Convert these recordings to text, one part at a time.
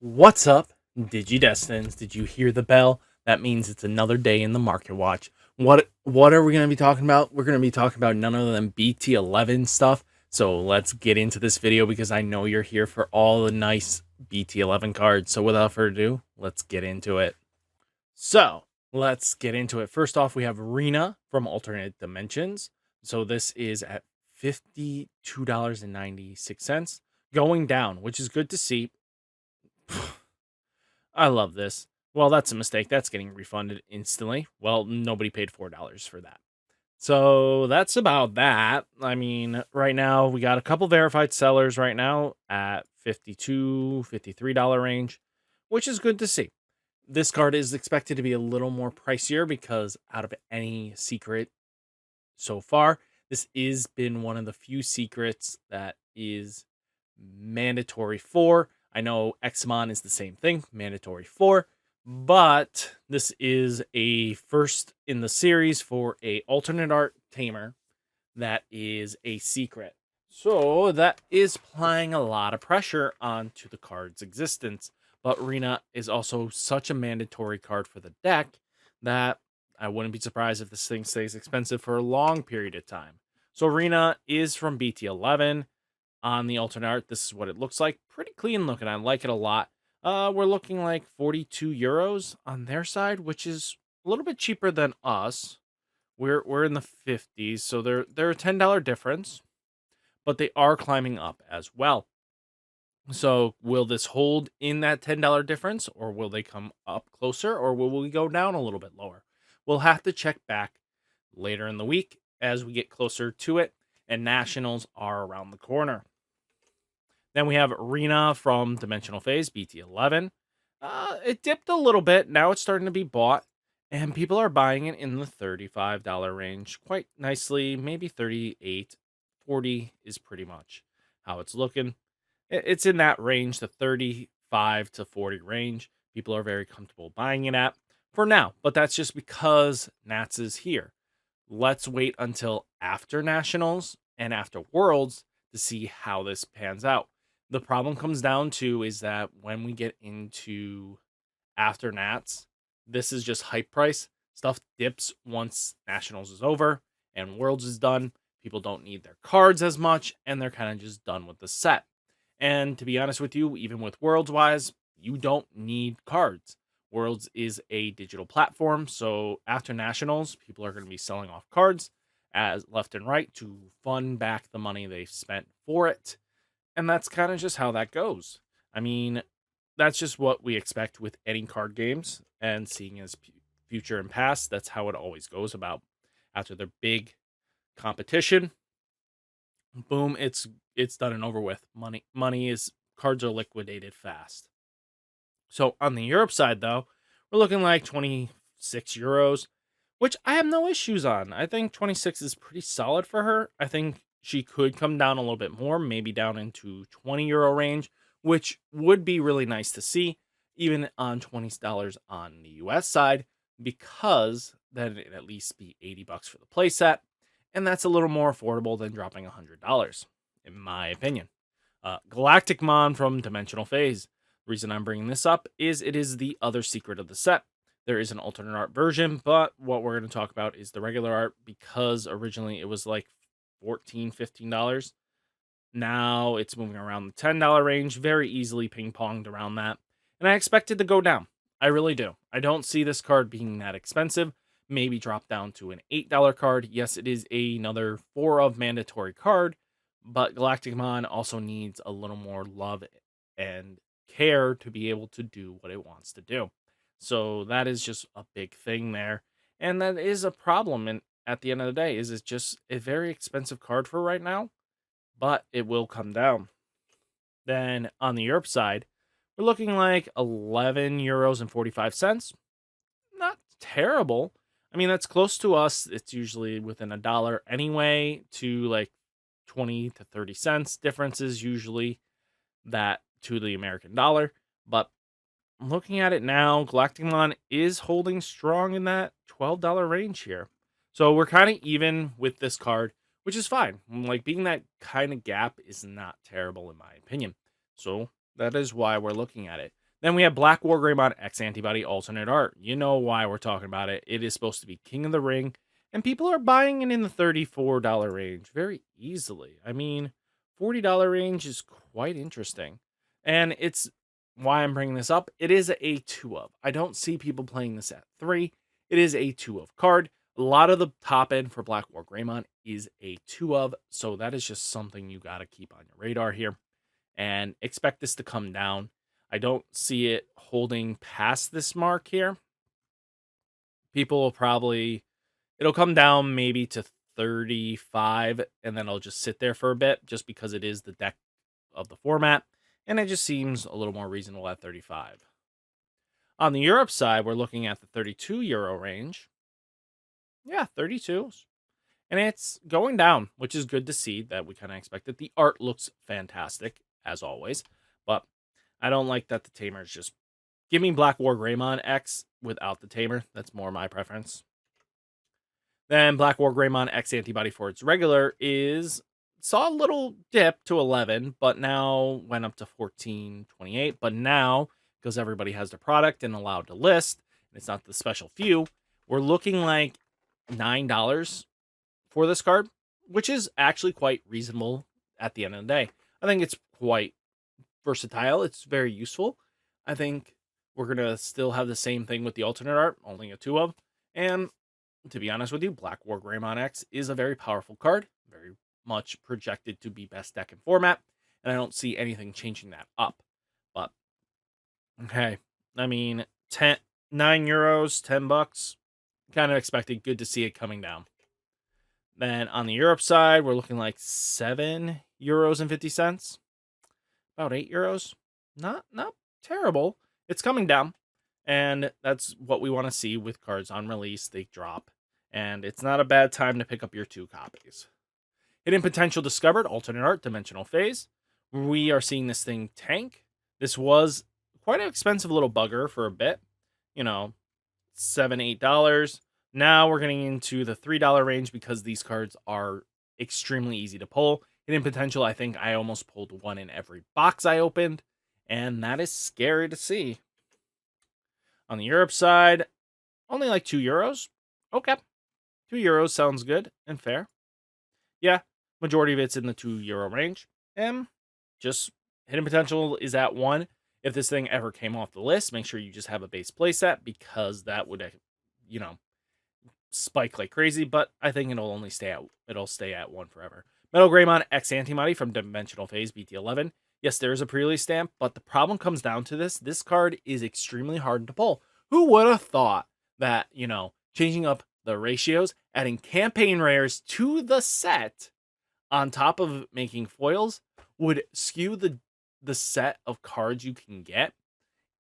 What's up, Digidestins? Did you hear the bell? That means it's another day in the Market Watch. What are we going to be talking about? We're going to be talking about none other than BT11 stuff. So let's get into this video because I know you're here for all the nice BT11 cards. So without further ado, let's get into it. So let's get into it. First off, we have Rena from Alternate Dimensions. So this is at $52.96, going down, which is good to see. I love this. Well, that's a mistake. That's getting refunded instantly. Well, nobody paid $4 for that. So that's about that. I mean, right now we got a couple verified sellers right now at $52, $53 range, which is good to see. This card is expected to be a little more pricier because out of any secret so far, this is been one of the few secrets that is mandatory for. I know Xmon is the same thing, mandatory for, but this is a first in the series for a alternate art tamer that is a secret. So that is applying a lot of pressure onto the card's existence. But Rena is also such a mandatory card for the deck that I wouldn't be surprised if this thing stays expensive for a long period of time. So Rena is from BT11 on the alternate art. This is what it looks like. Pretty clean looking. I like it a lot. We're looking like 42 euros on their side, which is a little bit cheaper than us. We're in the 50s, so they're a $10 difference, but they are climbing up as well. So will this hold in that $10 difference, or will they come up closer, or will we go down a little bit lower? We'll have to check back later in the week as we get closer to it, and nationals are around the corner. Then we have Rena from Dimensional Phase, BT11. It dipped a little bit. Now it's starting to be bought, and people are buying it in the $35 range quite nicely. Maybe 38, 40 is pretty much how it's looking. It's in that range, the 35 to 40 range. People are very comfortable buying it at for now, but that's just because Nats is here. Let's wait until after Nationals and after Worlds to see how this pans out. The problem comes down to is that when we get into after Nats, this is just hype price. Stuff dips once Nationals is over and Worlds is done. People don't need their cards as much, and they're kind of just done with the set. And to be honest with you, even with Worlds wise, you don't need cards. Worlds is a digital platform, so after Nationals, people are going to be selling off cards as left and right to fund back the money they've spent for it. And that's kind of just how that goes. I mean, that's just what we expect with any card games, and seeing as future and past, that's how it always goes about. After their big competition, boom, it's done and over with. Money is cards are liquidated fast. So on the Europe side though, we're looking like 26 euros, which I have no issues on. I think 26 is pretty solid for her. I think she could come down a little bit more, maybe down into 20 euro range, which would be really nice to see, even on $20 on the US side, because then it'd at least be 80 bucks for the playset. And that's a little more affordable than dropping $100, in my opinion. Galacticmon from Dimensional Phase. The reason I'm bringing this up is it is the other secret of the set. There is an alternate art version, but what we're going to talk about is the regular art because originally it was like $14, $15. Now it's moving around the $10 range, very easily ping-ponged around that. And I expect it to go down. I really do. I don't see this card being that expensive. Maybe drop down to an $8 card. Yes, it is another 4 of mandatory card, but Galacticmon also needs a little more love and care to be able to do what it wants to do. So that is just a big thing there. And that is a problem. And at the end of the day, is it's just a very expensive card for right now, but it will come down. Then on the Europe side, we're looking like 11 euros and 45 cents. Not terrible. I mean, that's close to us. It's usually within $1 anyway, to like 20 to 30 cents differences usually that to the American dollar. But looking at it now, Galacticmon is holding strong in that $12 range here. So we're kind of even with this card, which is fine. Like being that kind of gap is not terrible in my opinion. So that is why we're looking at it. Then we have Black War Greymon X Antibody Alternate Art. You know why we're talking about it. It is supposed to be King of the Ring, and people are buying it in the $34 range very easily. I mean, $40 range is quite interesting. And it's why I'm bringing this up. It is a 2 of. I don't see people playing this at 3. It is a 2 of card. A lot of the top end for Black War Greymon is a 2 of, so that is just something you got to keep on your radar here and expect this to come down. I don't see it holding past this mark here. People will probably, it'll come down maybe to 35, and then it'll just sit there for a bit just because it is the deck of the format, and it just seems a little more reasonable at 35. On the Europe side, we're looking at the 32 euro range. Yeah, 32. And it's going down, which is good to see that we kind of expected. The art looks fantastic, as always, but I don't like that the tamer is just... Give me Black War Greymon X without the tamer. That's more my preference. Then Black War Greymon X Antibody for its regular saw a little dip to 11, but now went up to 14.28. But now, because everybody has the product and allowed to list, and it's not the special few, we're looking like $9 for this card, which is actually quite reasonable at the end of the day. I think it's quite versatile. It's very useful. I think we're going to still have the same thing with the alternate art, only a 2 of. And to be honest with you, Black War Greymon X is a very powerful card, very much projected to be best deck in format, and I don't see anything changing that up. But, okay, I mean, 9 euros, $10, kind of expected. Good to see it coming down. Then on the Europe side, we're looking like €7.50. About €8. Not terrible. It's coming down. And that's what we want to see with cards on release. They drop. And it's not a bad time to pick up your 2 copies. Hidden Potential discovered, alternate art, dimensional phase. We are seeing this thing tank. This was quite an expensive little bugger for a bit. You know, $7, $8. Now we're getting into the $3 range because these cards are extremely easy to pull. Hidden Potential, I think I almost pulled one in every box I opened, and that is scary to see. On the Europe side, only like €2. Okay. €2 sounds good and fair. Yeah, majority of it's in the €2 range. And just Hidden Potential is at 1. If this thing ever came off the list, make sure you just have a base playset because that would, spike like crazy, but I think it'll stay at 1 forever. Metal Greymon X Antibody from Dimensional Phase BT11. Yes, there is a pre-release stamp, but the problem comes down to this. This card is extremely hard to pull. Who would have thought that, changing up the ratios, adding campaign rares to the set on top of making foils would skew the set of cards you can get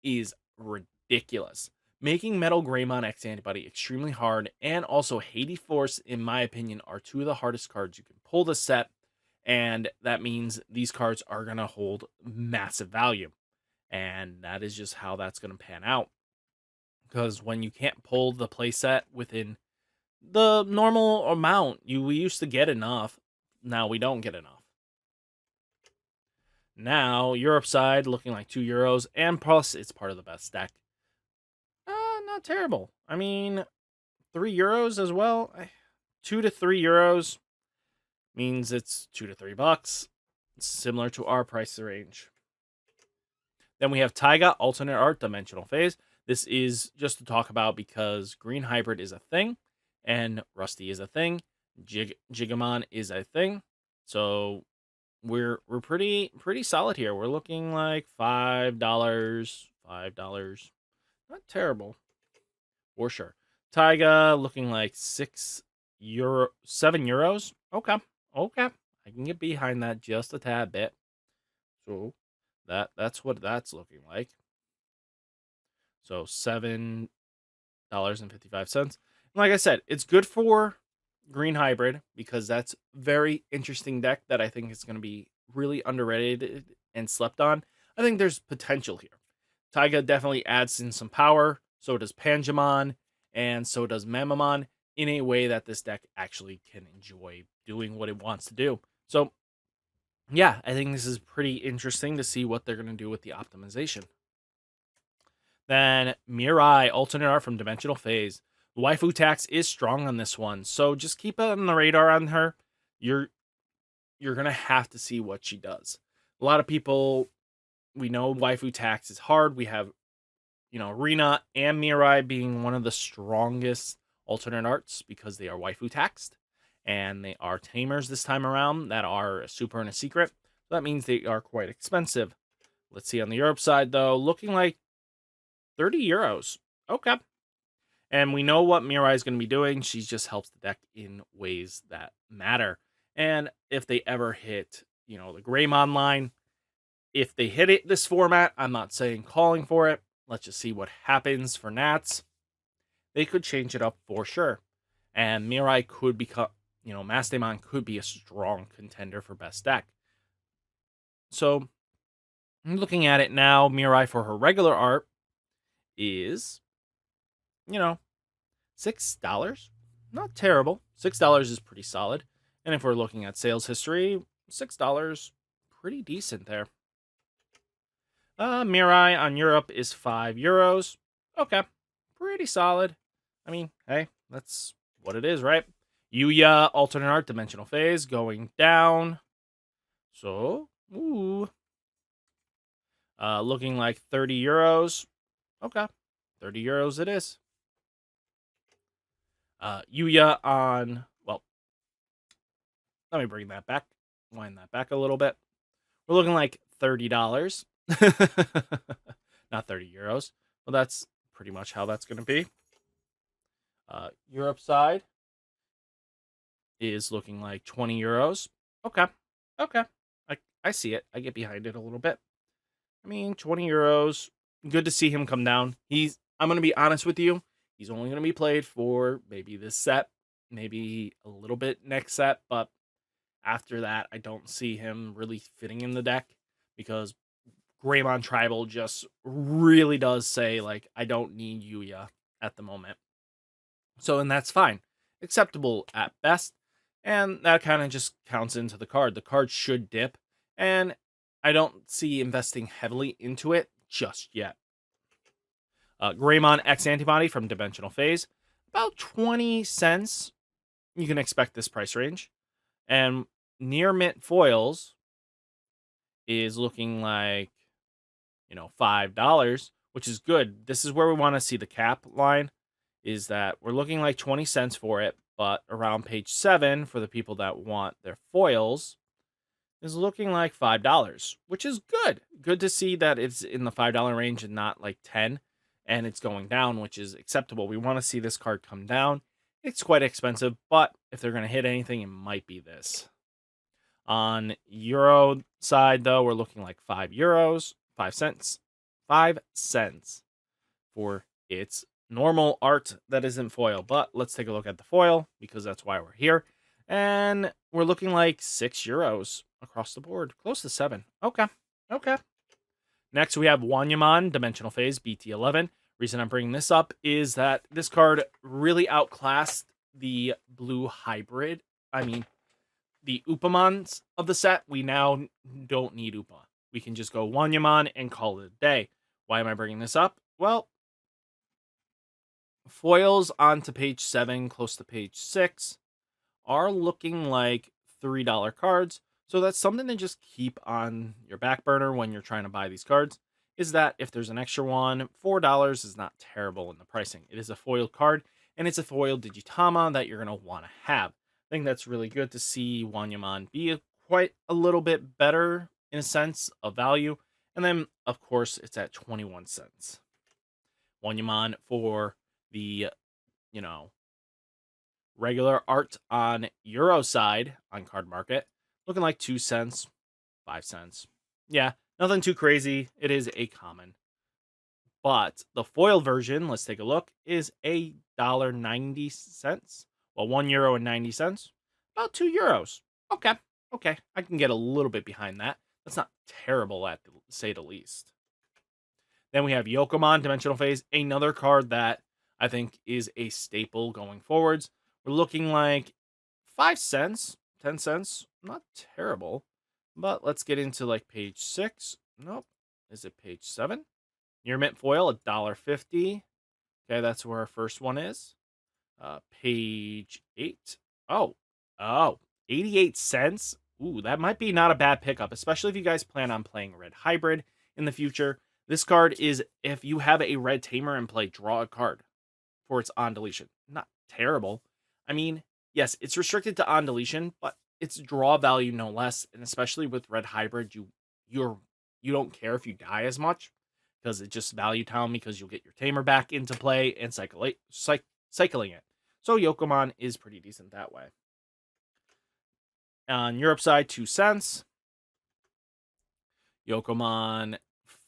is ridiculous. Making Metal Greymon X Antibody extremely hard, and also Hades Force, in my opinion, are 2 of the hardest cards you can pull the set, and that means these cards are going to hold massive value, and that is just how that's going to pan out. Because when you can't pull the playset within the normal amount, we used to get enough, now we don't get enough. Now, Europe side looking like €2, and plus it's part of the best deck. Not terrible. I mean, €3 as well. €2 to €3 means it's $2 to $3. It's similar to our price range. Then we have Taiga Alternate Art Dimensional Phase. This is just to talk about because Green Hybrid is a thing, and Rusty is a thing. Digimon is a thing. So we're pretty solid here. We're looking like $5. Not terrible. For sure. Taiga looking like €7. Okay. I can get behind that just a tad bit. So that's what that's looking like. So $7.55. Like I said, it's good for Green Hybrid because that's very interesting deck that I think is going to be really underrated and slept on. I think there's potential here. Taiga definitely adds in some power. So does Panjamon, and so does Mamamon, in a way that this deck actually can enjoy doing what it wants to do. So, yeah, I think this is pretty interesting to see what they're going to do with the optimization. Then Mirai, alternate art from Dimensional Phase. The waifu tax is strong on this one, so just keep it on the radar on her. You're gonna have to see what she does. A lot of people, we know waifu tax is hard. We have, Rina and Mirai being one of the strongest alternate arts because they are waifu taxed and they are tamers this time around that are a super and a secret. So that means they are quite expensive. Let's see on the Europe side though, looking like 30 euros. Okay. And we know what Mirai is going to be doing. She just helps the deck in ways that matter. And if they ever hit, the Greymon line, if they hit it this format, I'm not saying calling for it. Let's just see what happens for Nats. They could change it up for sure. And Mirai could become, Mastemon could be a strong contender for best deck. So, looking at it now, Mirai for her regular art is, $6. Not terrible. $6 is pretty solid. And if we're looking at sales history, $6, pretty decent there. Mirai on Europe is €5. Okay, pretty solid. I mean, hey, that's what it is, right? Yuya, alternate art, dimensional phase, going down. So, looking like €30. Okay, €30 it is. Yuya on, well, let me bring that back, wind that back a little bit. We're looking like $30. Not 30 euros. Well, that's pretty much how that's going to be. Europe side is looking like 20 euros. Okay. Okay. I see it. I get behind it a little bit. I mean, 20 euros. Good to see him come down. I'm going to be honest with you. He's only going to be played for maybe this set, maybe a little bit next set, but after that, I don't see him really fitting in the deck because Greymon Tribal just really does say, like, I don't need Yuya at the moment. So, and that's fine. Acceptable at best. And that kind of just counts into the card. The card should dip, and I don't see investing heavily into it just yet. Greymon X Antibody from Dimensional Phase. About 20 cents. You can expect this price range. And Near Mint Foils is looking like, $5, which is good. This is where we want to see the cap line, is that we're looking like 20 cents for it, but around page 7 for the people that want their foils is looking like $5, which is good. Good to see that it's in the $5 range and not like 10, and it's going down, which is acceptable. We want to see this card come down. It's quite expensive, but if they're going to hit anything, it might be this. On Euro side, though, we're looking like €5, 5 cents, 5 cents for its normal art that isn't foil. But let's take a look at the foil because that's why we're here. And we're looking like €6 across the board, close to 7. Okay. Next, we have Wanyamon Dimensional Phase BT11. Reason I'm bringing this up is that this card really outclassed the blue hybrid. I mean, the Upamons of the set. We now don't need Upa. We can just go Wanyamon and call it a day. Why am I bringing this up? Well, foils onto page 7, close to page 6, are looking like $3 cards. So that's something to just keep on your back burner when you're trying to buy these cards, is that if there's an extra one, $4 is not terrible in the pricing. It is a foil card, and it's a foil Digitama that you're going to want to have. I think that's really good to see Wanyamon be quite a little bit better in a sense of value. And then, of course, it's at 21 cents. Wanyamon for the, regular art on Euro side on Card Market, looking like 2 cents, 5 cents. Yeah, nothing too crazy. It is a common. But the foil version, let's take a look, is $1.90. Well, €1.90. About €2. Okay. I can get a little bit behind that. That's not terrible at say the least. Then we have Yokomon Dimensional Phase, another card that I think is a staple going forwards. We're looking like 5 cents, 10 cents. Not terrible. But let's get into like page 6. Nope. Is it page 7? Near mint foil, $1.50. Okay, that's where our first one is. Page 8. Oh, oh, 88 cents. Ooh, that might be not a bad pickup, especially if you guys plan on playing Red Hybrid in the future. This card is, if you have a Red Tamer in play, draw a card for its on deletion. Not terrible. I mean, yes, it's restricted to on deletion, but it's draw value no less. And especially with Red Hybrid, you don't care if you die as much because it's just value town because you'll get your Tamer back into play and cycling it. So Yokomon is pretty decent that way. On Europe side, 2 cents. Yokomon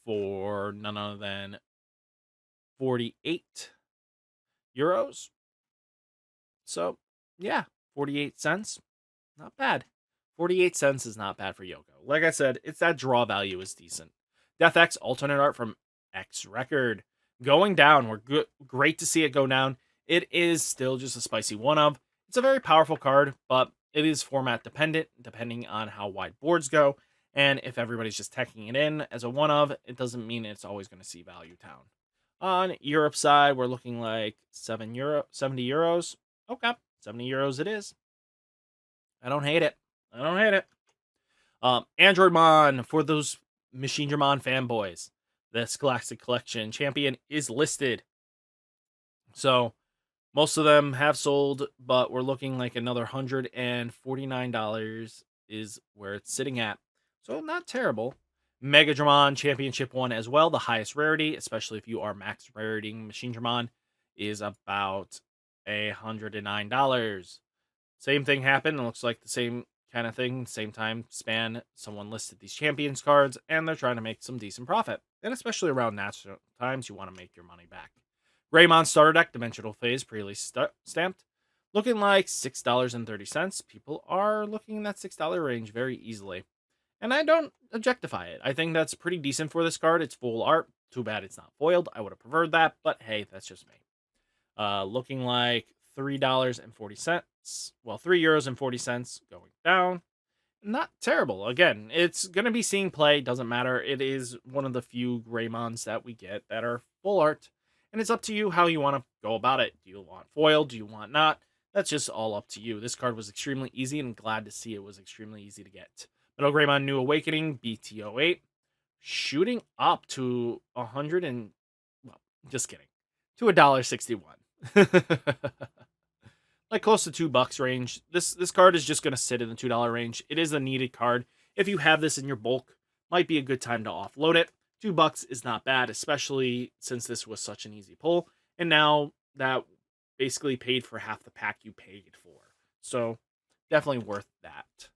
for none other than 48 euros. So, yeah, 48 cents. Not bad. 48 cents is not bad for Yoko. Like I said, it's that draw value is decent. Death X alternate art from X Record. Going down. Great to see it go down. It is still just a spicy one of. It's a very powerful card, but it is format dependent, depending on how wide boards go. And if everybody's just teching it in as a one of, it doesn't mean it's always going to see value town. On Europe side, we're looking like 70 euros. Okay, 70 euros it is. I don't hate it. I don't hate it. Androidmon, for those Machine Dramon fanboys, the Scholastic Collection champion is listed. So most of them have sold, but we're looking like another $149 is where it's sitting at. So not terrible. Mega Dramon Championship 1 as well, the highest rarity, especially if you are max rarity Machine Dramon, is about $109. Same thing happened. It looks like the same kind of thing, same time span. Someone listed these champions cards, and they're trying to make some decent profit. And especially around national times, you want to make your money back. Greymon Starter Deck, Dimensional Phase, pre-release stamped. Looking like $6.30. People are looking in that $6 range very easily. And I don't objectify it. I think that's pretty decent for this card. It's full art. Too bad it's not foiled. I would have preferred that, but hey, that's just me. Looking like $3.40. Well, €3.40 going down. Not terrible. Again, it's going to be seeing play. Doesn't matter. It is one of the few Greymons that we get that are full art. And it's up to you how you want to go about it. Do you want foil? Do you want not? That's just all up to you. This card was extremely easy, and glad to see it was extremely easy to get. Metal Greymon New Awakening, BT08. Shooting up to 100 and... Well, just kidding. To $1.61. Like close to $2 range. This card is just going to sit in the $2 range. It is a needed card. If you have this in your bulk, might be a good time to offload it. $2 is not bad, especially since this was such an easy pull. And now that basically paid for half the pack you paid for. So definitely worth that.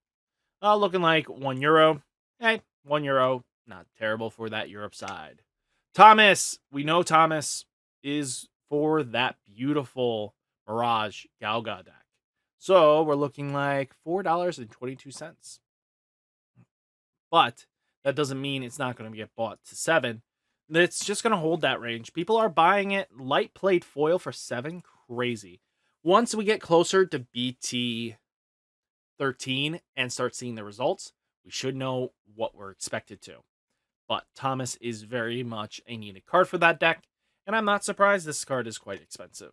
Looking like €1. Hey, €1. Not terrible for that Europe side. Thomas. We know Thomas is for that beautiful Mirage Galga deck. So we're looking like $4.22. But that doesn't mean it's not going to get bought to 7. It's just going to hold that range. People are buying it. Light plate foil for 7. Crazy. Once we get closer to BT 13 and start seeing the results, we should know what we're expected to. But Thomas is very much a needed card for that deck, and I'm not surprised this card is quite expensive.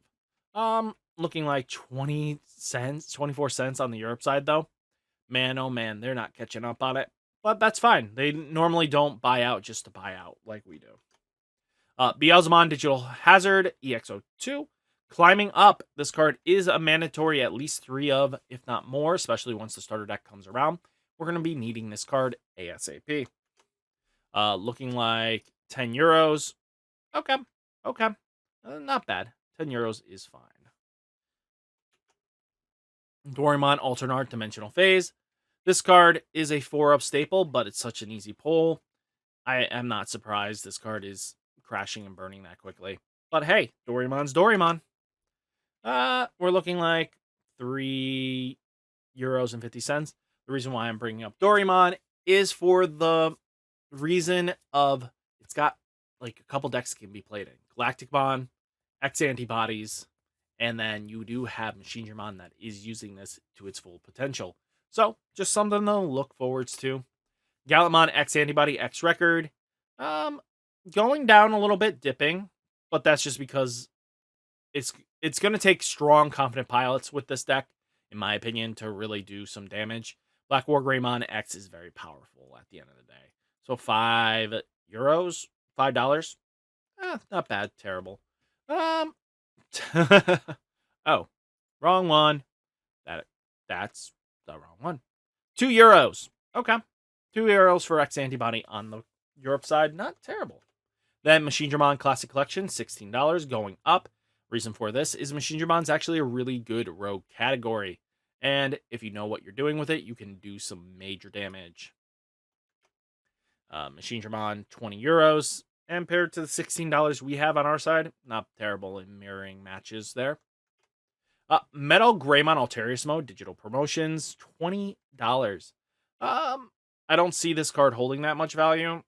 Looking like 20 cents, 24 cents on the Europe side, though. Man, oh man, they're not catching up on it. But that's fine. They normally don't buy out just to buy out like we do. Beelzemon Digital Hazard, EX02. Climbing up, this card is a mandatory at least 3 of, if not more, especially once the starter deck comes around. We're going to be needing this card ASAP. Looking like €10. Okay. Not bad. €10 is fine. Doraemon Alternate Art Dimensional Phase. This card is a 4-up staple, but it's such an easy pull. I am not surprised this card is crashing and burning that quickly. But hey, Doraemon's Doraemon. We're looking like €3.50. The reason why I'm bringing up Doraemon is for the reason of it's got like a couple decks can be played in. Galactic Bond, X Antibodies, and then you do have Machine Dramon that is using this to its full potential. So, just something to look forwards to. Gallantmon X Antibody X Record. going down a little bit, dipping, but that's just because it's it's going to take strong, confident pilots with this deck, in my opinion, to really do some damage. Black War Greymon X is very powerful at the end of the day. So €5, $5. Not bad, terrible. Um, oh, wrong one. That's the wrong one. €2. Okay, €2 for X antibody on the Europe side, not terrible. Then Machine Dramon Classic Collection, $16, going up. Reason for this is Machine Dramon's actually a really good rogue category. And if you know what you're doing with it, you can do some major damage. Machine Dramon, €20. And compared to the $16 we have on our side, not terrible in mirroring matches there. Metal Greymon Alterius Mode, digital promotions, $20. I don't see this card holding that much value.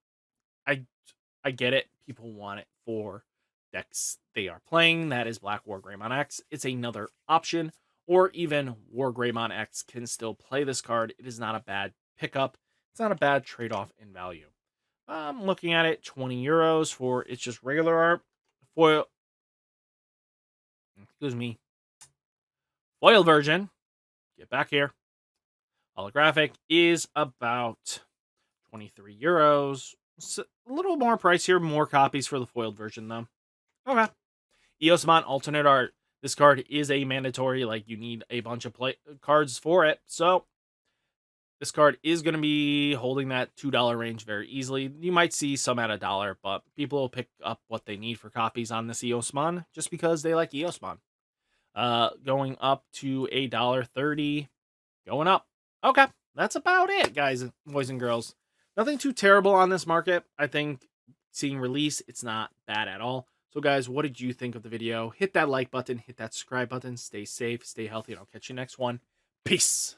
I get it. People want it for decks they are playing. That is Black War Greymon X. It's another option. Or even War Greymon X can still play this card. It is not a bad pickup. It's not a bad trade-off in value. I'm looking at it, €20 for it's just regular art. Foil. Excuse me. Foil version. Get back here. Holographic is about €23. A little more pricier, more copies for the foiled version, though. Okay. Eosmon alternate art. This card is a mandatory, like, you need a bunch of cards for it. So, this card is going to be holding that $2 range very easily. You might see some at $1, but people will pick up what they need for copies on this Eosmon just because they like Eosmon. Going up to $1.30. Going up. Okay, that's about it, guys, boys and girls. Nothing too terrible on this market. I think seeing release, it's not bad at all. So, guys, what did you think of the video? Hit that like button, hit that subscribe button. Stay safe, stay healthy, and I'll catch you next one. Peace.